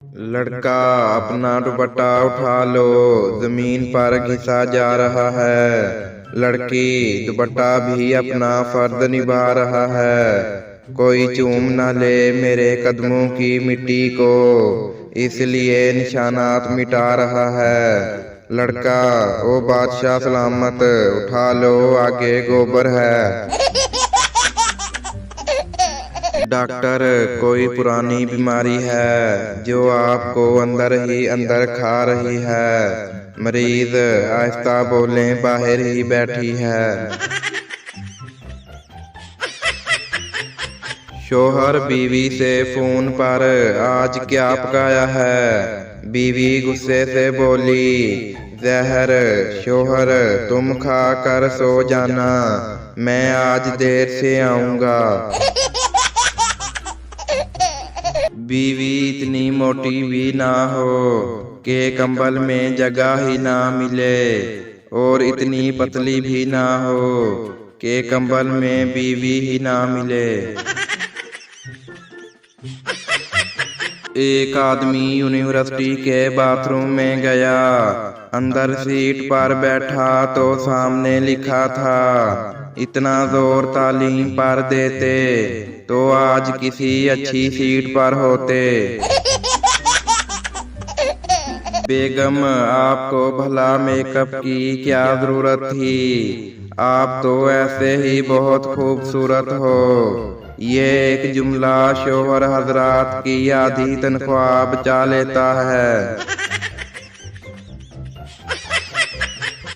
लड़का अपना दुपट्टा उठा लो, जमीन पर घिसा जा रहा है। लड़की दुपट्टा भी अपना फर्ज निभा रहा है। कोई चूम न ले मेरे कदमों की मिट्टी को, इसलिए निशानात मिटा रहा है। लड़का ओ बादशाह सलामत, उठा लो आगे गोबर है। डॉक्टर कोई पुरानी बीमारी है जो आपको अंदर ही अंदर खा रही है। मरीज आहिस्ता बोले बाहर ही बैठी है। शोहर बीवी से फोन पर आज क्या पकाया है। बीवी गुस्से से बोली जहर। शोहर तुम खा कर सो जाना, मैं आज देर से आऊंगा। बीवी इतनी मोटी भी ना हो कि कंबल में जगह ही ना मिले, और इतनी पतली भी ना हो कि कंबल में बीवी ही ना मिले। एक आदमी यूनिवर्सिटी के बाथरूम में गया। अंदर सीट पर बैठा तो सामने लिखा था, इतना जोर तालीम पर देते तो आज किसी अच्छी सीट पर होते। बेगम आपको भला मेकअप की क्या जरूरत थी, आप तो ऐसे ही बहुत खूबसूरत हो। ये एक जुमला शोहर हजरात की आधी तनख्वाह बचा लेता है।